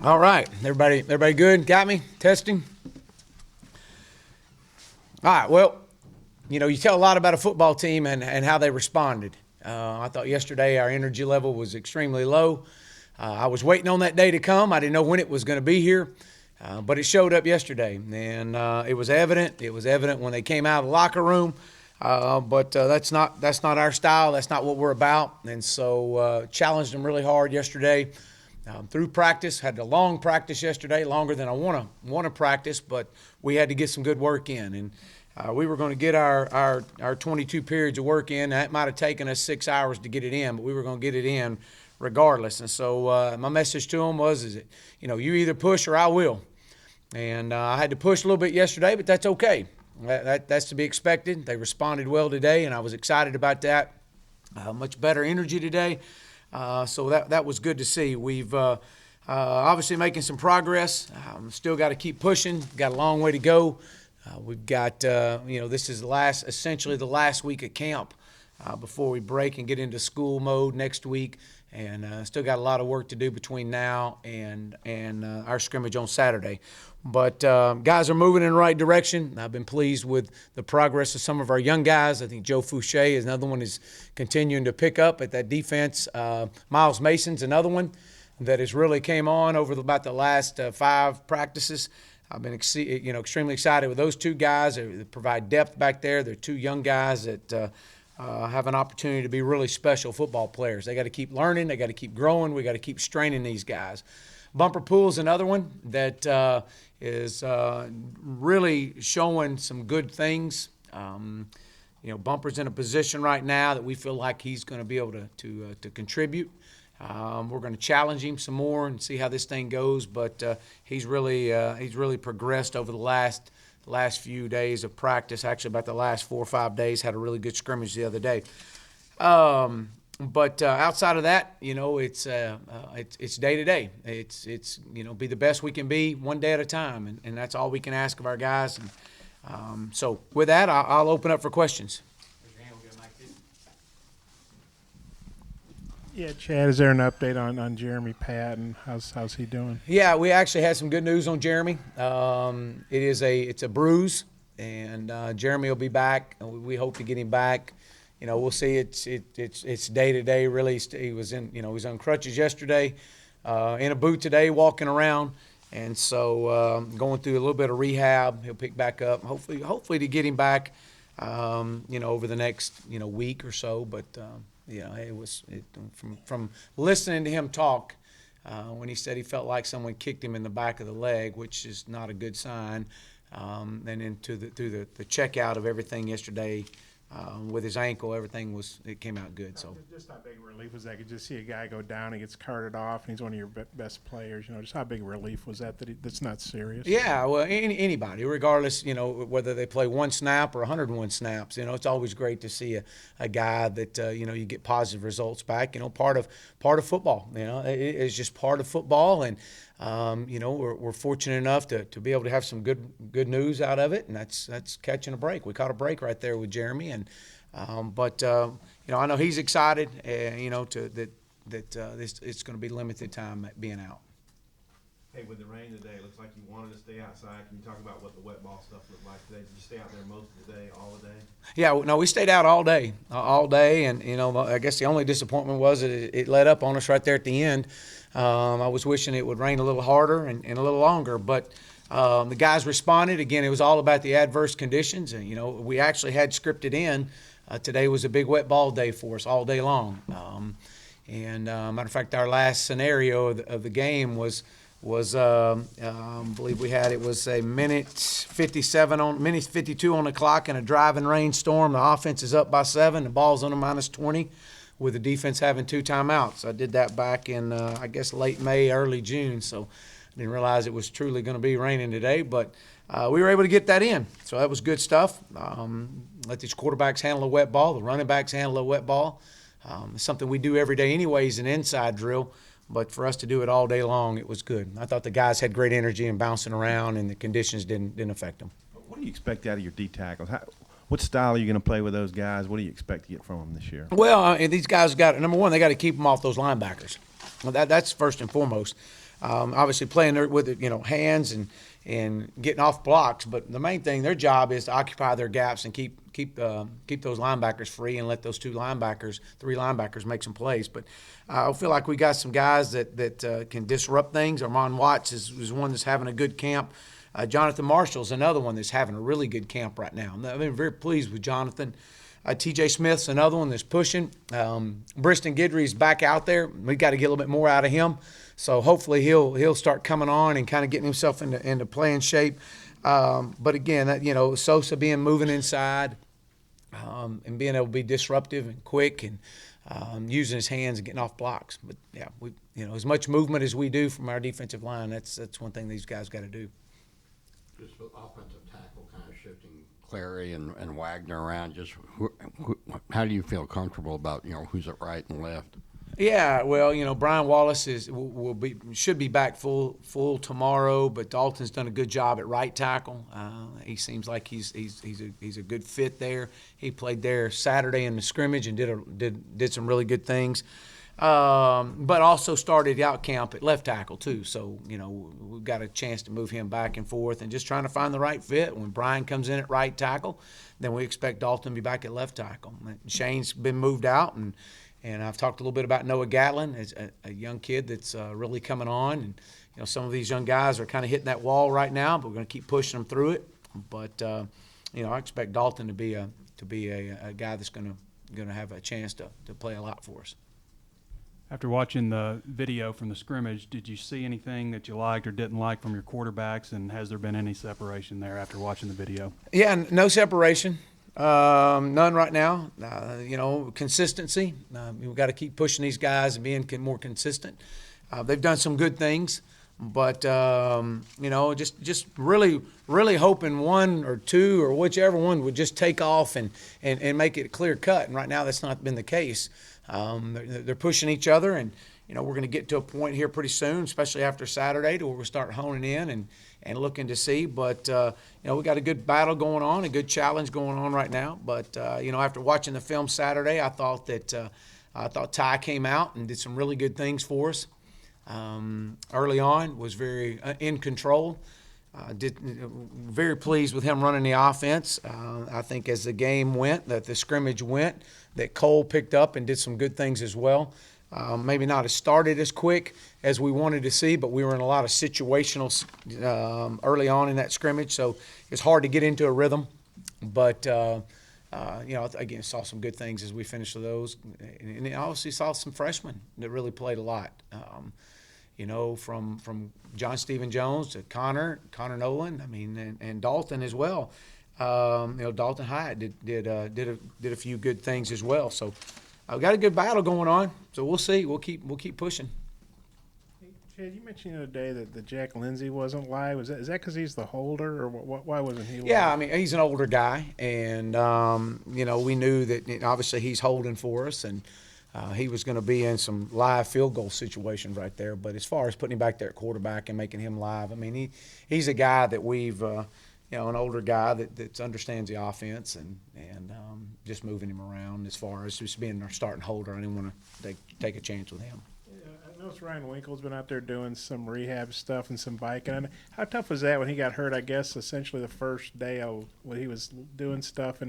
All right, everybody good? Got me? Testing? All right, well, you tell a lot about a football team and how they responded. I thought yesterday our energy level was extremely low. I was waiting on that day to come. I didn't know when it was going to be here, but it showed up yesterday, and it was evident. It was evident when they came out of the locker room. But that's not our style. That's not what we're about. And so challenged them really hard yesterday. Through practice, had a long practice yesterday, longer than I want to practice, but we had to get some good work in, and we were going to get our 22 periods of work in. That might have taken us 6 hours to get it in, but we were going to get it in regardless. And so my message to them was, you either push or I will. And I had to push a little bit yesterday, but that's okay. That's to be expected. They responded well today, and I was excited about that. Much better energy today. So that was good to see. We've obviously making some progress. Still got to keep pushing. Got a long way to go. We've got, this is essentially the last week of camp before we break and get into school mode next week. And still got a lot of work to do between now and our scrimmage on Saturday. But guys are moving in the right direction. I've been pleased with the progress of some of our young guys. I think Joe Fouché is another one is continuing to pick up at that defense. Miles Mason's another one that has really came on over about the last 5 practices. I've been extremely excited with those two guys. They provide depth back there. They're two young guys that have an opportunity to be really special football players. They got to keep learning. They got to keep growing. We got to keep straining these guys. Bumper Pool's another one that is really showing some good things. Bumper's in a position right now that we feel like he's going to be able to contribute. We're going to challenge him some more and see how this thing goes. But he's really progressed over the last few days of practice. Actually, about the last 4 or 5 days, had a really good scrimmage the other day. But outside of that, it's day to day. It's be the best we can be one day at a time, and that's all we can ask of our guys. And so with that, I'll open up for questions. Yeah, Chad, is there an update on Jeremy Patton? How's he doing? Yeah, we actually had some good news on Jeremy. It's a bruise, and Jeremy will be back. We hope to get him back. We'll see. It's day to day. Really, he was on crutches yesterday, in a boot today, walking around, and so going through a little bit of rehab. He'll pick back up. Hopefully to get him back, over the next week or so. But from listening to him talk, when he said he felt like someone kicked him in the back of the leg, which is not a good sign. And then through the checkout of everything yesterday. With his ankle, it came out good. So just how big a relief was that? You just see a guy go down, he gets carted off, and he's one of your best players. Just how big a relief was that that's not serious? Yeah, well, anybody, regardless, whether they play 1 snap or 101 snaps, it's always great to see a guy that you get positive results back. Part of football. It's just part of football, and we're fortunate enough to be able to have some good news out of it, and that's catching a break. We caught a break right there with Jeremy, and but I know he's excited. That it's going to be limited time being out. Hey, with the rain today, it looks like you wanted to stay outside. Can you talk about what the wet ball stuff looked like today? Did you stay out there most of the day, all the day? Yeah, no, we stayed out all day, and I guess the only disappointment was that it let up on us right there at the end. I was wishing it would rain a little harder and a little longer, but the guys responded. Again, it was all about the adverse conditions, and we actually had scripted in. Today was a big wet ball day for us all day long, and matter of fact, our last scenario of the game was I believe we had, it was a minute 52 on the clock in a driving rainstorm. The offense is up by 7. The ball's on a -20 with the defense having 2 timeouts. I did that back in, I guess, late May, early June. So I didn't realize it was truly going to be raining today. But we were able to get that in. So that was good stuff. Let these quarterbacks handle a wet ball. The running backs handle a wet ball. It's something we do every day anyways, an inside drill. But for us to do it all day long, it was good. I thought the guys had great energy and bouncing around, and the conditions didn't affect them. What do you expect out of your D tackles? What style are you going to play with those guys? What do you expect to get from them this year? Well, these guys number one, they got to keep them off those linebackers. Well, that's first and foremost. obviously playing there with it, hands and getting off blocks. But the main thing, their job is to occupy their gaps and keep those linebackers free and let those three linebackers make some plays. But I feel like we got some guys that can disrupt things. Armand Watts is one that's having a good camp. Jonathan Marshall's another one that's having a really good camp right now. I've been very pleased with Jonathan. T.J. Smith's another one that's pushing. Briston Guidry's back out there. We got to get a little bit more out of him. So hopefully he'll start coming on and kind of getting himself into playing shape. But again, Sosa moving inside and being able to be disruptive and quick and using his hands and getting off blocks. But yeah, as much movement as we do from our defensive line, that's one thing these guys got to do. Just offensive tackle, kind of shifting Clary and Wagner around. Just how do you feel comfortable about who's at right and left? Yeah, well, Brian Wallace should be back full tomorrow, but Dalton's done a good job at right tackle. He seems like he's a good fit there. He played there Saturday in the scrimmage and did some really good things. But also started out camp at left tackle too. So, we've got a chance to move him back and forth and just trying to find the right fit. When Brian comes in at right tackle, then we expect Dalton to be back at left tackle. Shane's been moved out, and I've talked a little bit about Noah Gatlin as a young kid that's really coming on. And, some of these young guys are kind of hitting that wall right now, but we're going to keep pushing them through it. But, I expect Dalton to be a guy that's going to have a chance to play a lot for us. After watching the video from the scrimmage, did you see anything that you liked or didn't like from your quarterbacks, and has there been any separation there after watching the video? Yeah, no separation. None right now. Consistency. We've got to keep pushing these guys and being more consistent. They've done some good things, but just really, really hoping one or two or whichever one would just take off and make it clear cut. And right now, that's not been the case. They're pushing each other, and we're going to get to a point here pretty soon, especially after Saturday, to where we'll start honing in and looking to see. But we got a good battle going on, a good challenge going on right now. But after watching the film Saturday, I thought Ty came out and did some really good things for us. Early on, was very in control. Very pleased with him running the offense. I think as the game went, that the scrimmage went, that Cole picked up and did some good things as well. Maybe not as started as quick as we wanted to see, but we were in a lot of situational early on in that scrimmage, so it's hard to get into a rhythm. But again, saw some good things as we finished with those, and obviously saw some freshmen that really played a lot. From John Stephen Jones to Connor Nolan, and Dalton as well. Dalton Hyatt did a few good things as well. So I've got a good battle going on. So we'll see. We'll keep pushing. Hey, Chad, you mentioned the other day that the Jack Lindsay wasn't live. Is that because he's the holder, or why wasn't he live? Yeah, he's an older guy, and we knew that obviously he's holding for us, and he was going to be in some live field goal situations right there. But as far as putting him back there at quarterback and making him live, he's a guy that we've, an older guy that understands the offense and just moving him around as far as just being our starting holder. I didn't want to take a chance with him. Yeah, I noticed Ryan Winkle's been out there doing some rehab stuff and some biking. How tough was that when he got hurt, I guess, essentially the first day when he was doing stuff?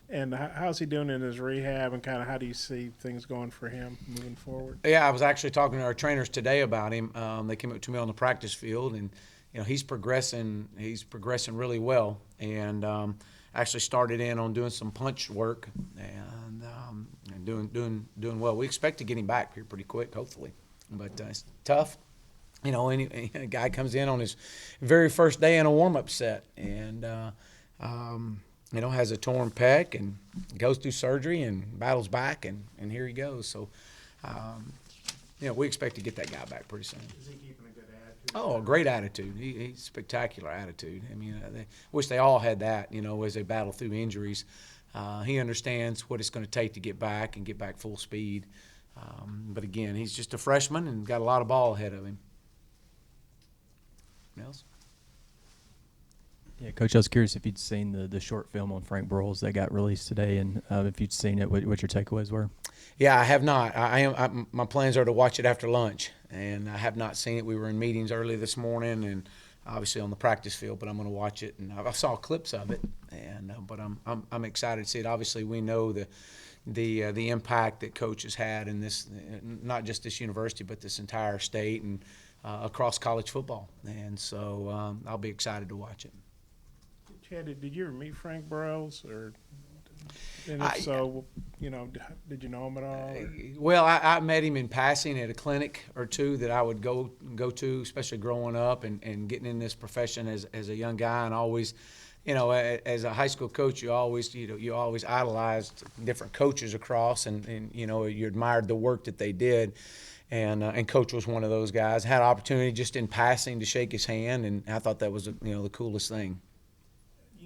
And how's he doing in his rehab, and kind of how do you see things going for him moving forward? Yeah, I was actually talking to our trainers today about him. They came up to me on the practice field, and he's progressing. He's progressing really well, and actually started in on doing some punch work and doing well. We expect to get him back here pretty quick, hopefully, but it's tough. Any guy comes in on his very first day in a warm-up set, and has a torn pec and goes through surgery and battles back, and here he goes. So, we expect to get that guy back pretty soon. Is he keeping a good attitude? Oh, a great attitude. He's spectacular attitude. They wish they all had that, as they battle through injuries. He understands what it's going to take to get back full speed. But again, he's just a freshman and got a lot of ball ahead of him. Anything else? Yeah, Coach, I was curious if you'd seen the short film on Frank Broyles that got released today, and if you'd seen it, what your takeaways were. Yeah, I have not. My plans are to watch it after lunch, and I have not seen it. We were in meetings early this morning, and obviously on the practice field. But I'm going to watch it, and I saw clips of it, and but I'm excited to see it. Obviously, we know the impact that Coach has had in this, not just this university, but this entire state and across college football. And so I'll be excited to watch it. Chad, did you ever meet Frank Broyles, or and if so, did you know him at all? Or? Well, I met him in passing at a clinic or two that I would go to, especially growing up and getting in this profession as a young guy, and always, as a high school coach, you always idolized different coaches across, and you admired the work that they did. And Coach was one of those guys. Had an opportunity just in passing to shake his hand, and I thought that was the coolest thing.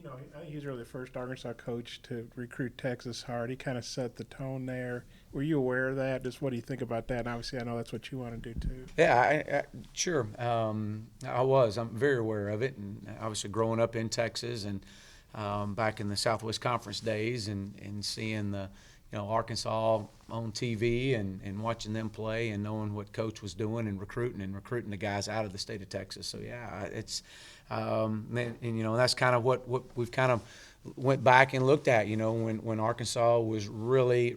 I think he's really the first Arkansas coach to recruit Texas hard. He kind of set the tone there. Were you aware of that? Just what do you think about that? And obviously, I know that's what you want to do too. Yeah, sure. I was. I'm very aware of it, and obviously growing up in Texas and back in the Southwest Conference days, and seeing the Arkansas on TV and watching them play and knowing what Coach was doing and recruiting the guys out of the state of Texas. So yeah, it's and that's kind of what we've kind of went back and looked at. When Arkansas was really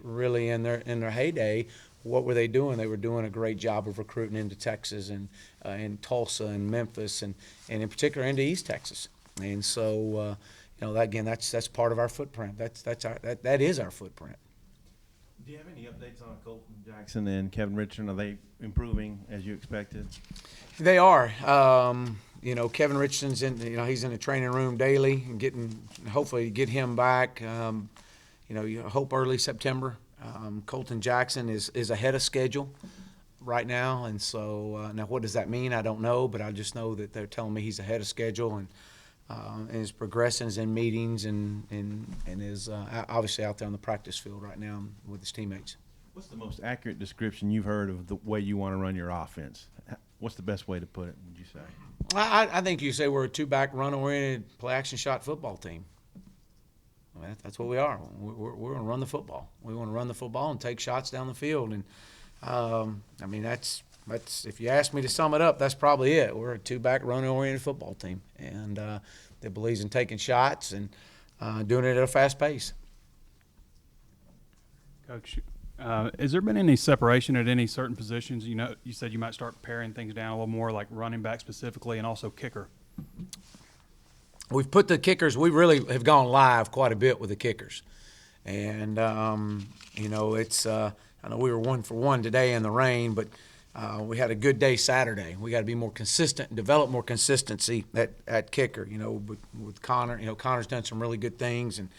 in their heyday, what were they doing? They were doing a great job of recruiting into Texas and Tulsa and Memphis and in particular into East Texas. And so that's part of our footprint. That is our footprint. Do you have any updates on Colton Jackson and Kevin Richardson? Are they improving as you expected? They are. Kevin Richardson's he's in the training room daily and hopefully get him back. You hope early September. Colton Jackson is ahead of schedule right now, and so now what does that mean? I don't know, but I just know that they're telling me he's ahead of schedule and is progressing in meetings and is obviously out there on the practice field right now with his teammates. What's the most accurate description you've heard of the way you want to run your offense? What's the best way to put it, would you say? I think you say we're a two-back, run-oriented, play-action shot football team. I mean, that's what we are. We're going to run the football. We want to run the football and take shots down the field. And that's if you ask me to sum it up, that's probably it. We're a two-back, run-oriented football team, and that believes in taking shots and doing it at a fast pace. Coach, has there been any separation at any certain positions? You said you might start paring things down a little more, like running back specifically, and also kicker. We've put the kickers. We really have gone live quite a bit with the kickers, and it's. I know we were 1 for 1 today in the rain, but we had a good day Saturday. We got to be more consistent and develop more consistency at kicker. With Connor. Connor's done some really good things, and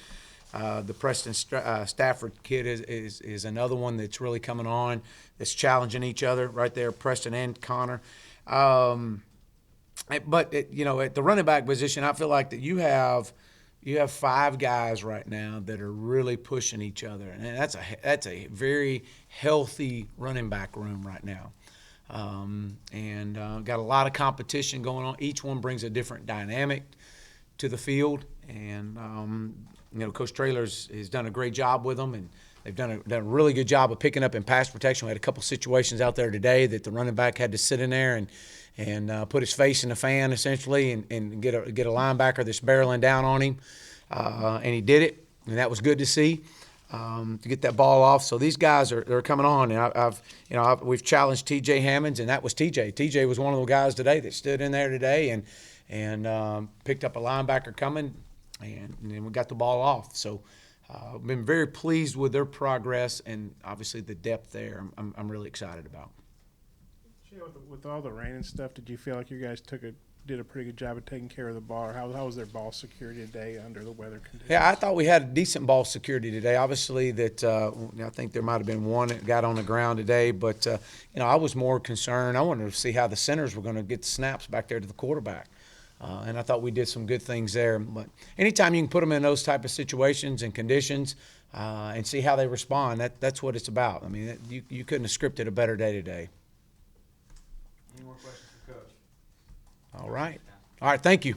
the Preston Stafford kid is another one that's really coming on. That's challenging each other right there, Preston and Connor. But at the running back position, I feel like that you have 5 guys right now that are really pushing each other, and that's a very healthy running back room right now. Got a lot of competition going on. Each one brings a different dynamic to the field, and Coach Traylor's has done a great job with them, and they've done a really good job of picking up in pass protection. We had a couple situations out there today that the running back had to sit in there and put his face in the fan essentially, and get a linebacker that's barreling down on him, and he did it, and that was good to see. To get that ball off. So these guys are coming on, and we've challenged T.J. Hammonds, and that was T.J. T.J. was one of the guys today that stood in there today and picked up a linebacker coming, and then we got the ball off. So I've been very pleased with their progress and obviously the depth there. I'm really excited about. With all the rain and stuff, did you feel like you guys did a pretty good job of taking care of the ball? How was their ball security today under the weather conditions? Yeah, I thought we had decent ball security today. Obviously, that I think there might have been one that got on the ground today, but I was more concerned. I wanted to see how the centers were going to get the snaps back there to the quarterback, and I thought we did some good things there. But anytime you can put them in those type of situations and conditions and see how they respond, that's what it's about. I mean, you couldn't have scripted a better day today. Any more questions for Coach? All right. Thank you.